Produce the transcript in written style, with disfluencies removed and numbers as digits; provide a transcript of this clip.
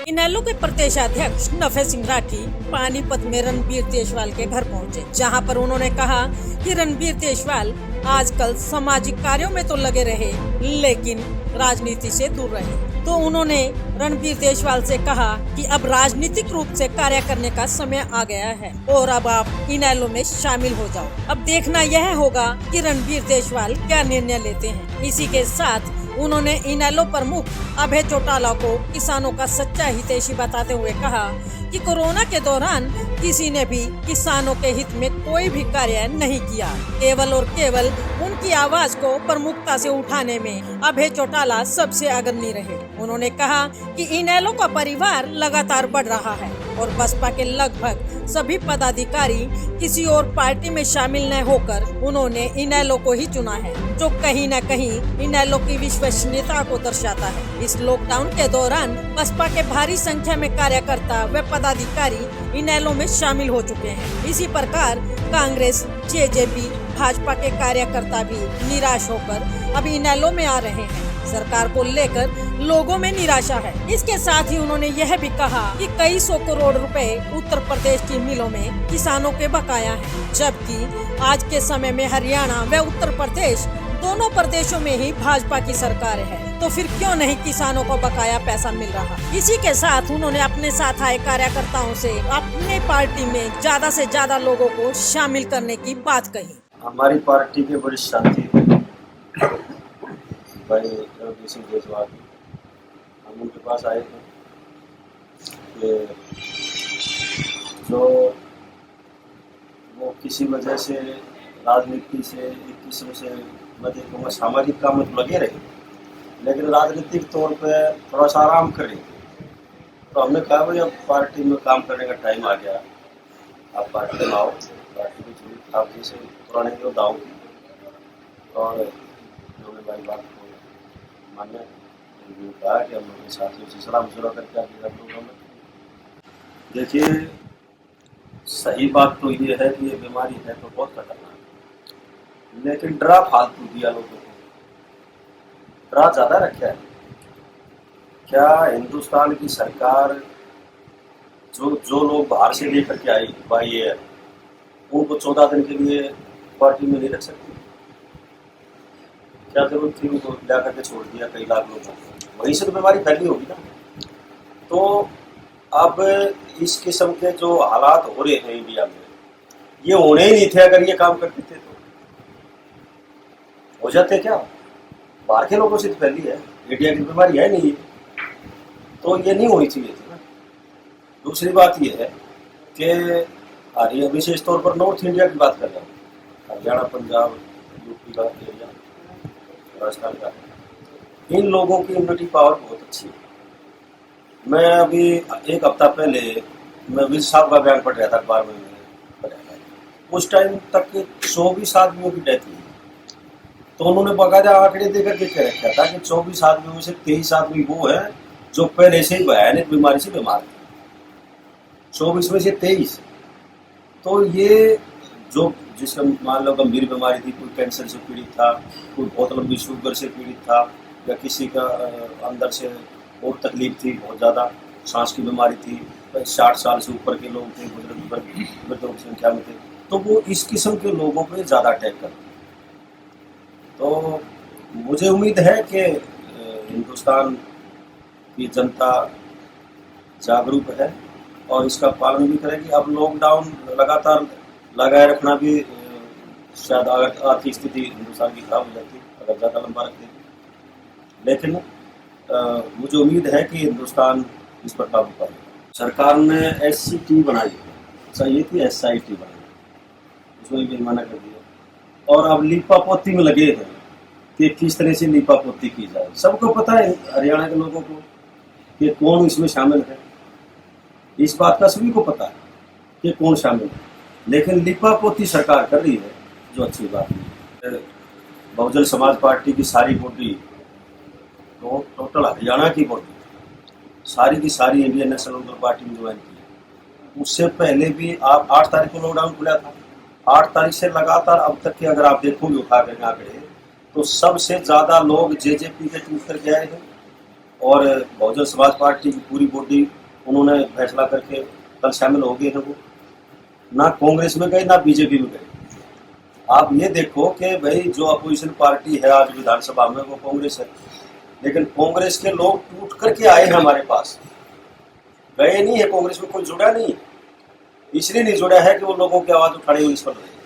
इनेलो के प्रदेशाध्यक्ष नफे सिंह राठी पानीपत में रणबीर देशवाल के घर पहुंचे, जहां पर उन्होंने कहा कि रणबीर देशवाल आजकल सामाजिक कार्यों में तो लगे रहे लेकिन राजनीति से दूर रहे। तो उन्होंने रणबीर देशवाल से कहा कि अब राजनीतिक रूप से कार्य करने का समय आ गया है और अब आप इनेलो में शामिल हो जाओ। अब देखना यह होगा कि रणबीर देशवाल क्या निर्णय लेते हैं। इसी के साथ उन्होंने इनेलो प्रमुख अभय चौटाला को किसानों का सच्चा हितैषी बताते हुए कहा कि कोरोना के दौरान किसी ने भी किसानों के हित में कोई भी कार्य नहीं किया, केवल और केवल उनकी आवाज को प्रमुखता से उठाने में अभय चौटाला सबसे अग्रणी रहे। उन्होंने कहा कि इनेलो का परिवार लगातार बढ़ रहा है और बसपा के लगभग सभी पदाधिकारी किसी और पार्टी में शामिल न होकर उन्होंने इनेलो को ही चुना है, जो कहीं न कहीं इनेलो की विश्वसनीयता को दर्शाता है। इस लॉकडाउन के दौरान बसपा के भारी संख्या में कार्यकर्ता व पदाधिकारी इनेलो में शामिल हो चुके हैं। इसी प्रकार कांग्रेस, जेजेपी, भाजपा के कार्यकर्ता भी निराश होकर अब इनेलो में आ रहे हैं। सरकार को लेकर लोगों में निराशा है। इसके साथ ही उन्होंने यह भी कहा कि कई 100 करोड़ रुपए उत्तर प्रदेश की मिलों में किसानों के बकाया हैं, जबकि आज के समय में हरियाणा व उत्तर प्रदेश दोनों प्रदेशों में ही भाजपा की सरकार है, तो फिर क्यों नहीं किसानों को बकाया पैसा मिल रहा। इसी के साथ उन्होंने अपने साथ आए कार्यकर्ताओं से अपने पार्टी में ज्यादा से ज्यादा लोगों को शामिल करने की बात कही। हमारी पार्टी के वरिष्ठ साथी भाई रणबीर सिंह देशवाल, हम उनके पास आए थे कि जो वो किसी वजह से राजनीति से एक किस्म से मैं देखूँगा सामाजिक काम में लगे रहे, लेकिन राजनीतिक तौर पे थोड़ा सा आराम कर रहे थे। तो हमने कहा भाई अब पार्टी में काम करने का टाइम आ गया, आप पार्टी में आओ, पार्टी को चुनी आप जैसे पुराने योद्धा होगी। और उन्होंने भाई बात को मान्य कहा कि हम अपने साथियों से सलाह मशवरा करके आगे प्रोग्राम में। देखिए, सही बात तो ये है कि ये बीमारी है तो बहुत खतरनाक, लेकिन डरा फालतू दिया लोगों को, डरा ज़्यादा रखा है। क्या हिंदुस्तान की सरकार जो लोग बाहर से लेकर के आई भाई है, उनको 14 दिन के लिए पार्टी में नहीं रख सकती? क्या जरूरत थी उनको ला करके छोड़ दिया कई लाख लोगों को? वहीं से तो बीमारी फैली होगी ना। तो अब इस किस्म के जो हालात हो रहे हैं इंडिया में, ये होने ही नहीं थे अगर ये काम करते थे। तो हो जाते क्या? बाहर के लोगों से तो फैली है, इंडिया की बीमारी है नहीं, तो ये नहीं होनी चाहिए थी ना। दूसरी बात ये है कि विशेष तौर पर नॉर्थ इंडिया की बात कर रहा हूँ, हरियाणा, पंजाब, यूपी का एरिया, राजस्थान का, इन लोगों की इम्यूनिटी पावर बहुत अच्छी है। मैं अभी एक हफ्ता पहले मैं विज साहब का बयान पढ़ रहा था अखबार में, उस टाइम तक 24 आदमियों की डेथ हुई, तो उन्होंने बाकायदा आंकड़े देकर के कह रखा था कि 24 आदमियों में से 23 आदमी वो है जो पहले से ही भयानक बीमारी से बीमार थे। 24 में से 23। तो ये जो जिसका मान लो गंभीर बीमारी थी, कोई कैंसर से पीड़ित था, कोई बहुत लंबी शुगर से पीड़ित था, या किसी का अंदर से और तकलीफ थी, बहुत ज़्यादा सांस की बीमारी थी, 60 साल से ऊपर के लोग थे, बुजुर्गों की संख्या में थे, तो वो इस किस्म के लोगों पे ज़्यादा अटैक करते। तो मुझे उम्मीद है कि हिंदुस्तान की जनता जागरूक है और इसका पालन भी करेगी। अब लॉकडाउन लगातार लगाए रखना भी शायद आर्थिक स्थिति हिंदुस्तान की खराब हो जाती अगर ज़्यादा लंबा रखते, लेकिन मुझे उम्मीद है कि हिंदुस्तान इस पर काबू पाएगा। सरकार ने SCT बनाई, चाहिए थी SIT बनाई, उसमें भी मना कर दिया। और अब लीपा पोती में लगे हैं कि किस तरह से लीपा पोती की जाए। सबको पता है हरियाणा के लोगों को कि कौन इसमें शामिल है, इस बात का सभी को पता है कि कौन शामिल है, लेकिन लीपा पोती सरकार कर रही है, जो अच्छी बात है। बहुजन समाज पार्टी की सारी बॉडी, तो टोटल हरियाणा की बॉडी सारी की सारी इंडियन नेशनल पार्टी में ज्वाइन की। उससे पहले भी आप 8 तारीख को लॉकडाउन खुला था, 8 तारीख से लगातार अब तक के अगर आप देखोगे उठा कर आंकड़े, तो सबसे ज़्यादा लोग जेजेपी के टूट करके आए हैं, और बहुजन समाज पार्टी की पूरी बॉडी उन्होंने फैसला करके कल शामिल हो गए हैं। वो ना कांग्रेस में गए ना बीजेपी में गए। आप ये देखो कि भाई जो अपोजिशन पार्टी है आज विधानसभा में वो कांग्रेस है, लेकिन कांग्रेस के लोग टूट करके आए हैं हमारे पास, गए नहीं है कांग्रेस में, कोई जुड़ा नहीं है। इसलिए नहीं जुड़ा है कि वो लोगों की आवाज उठाने में निष्फल रहे।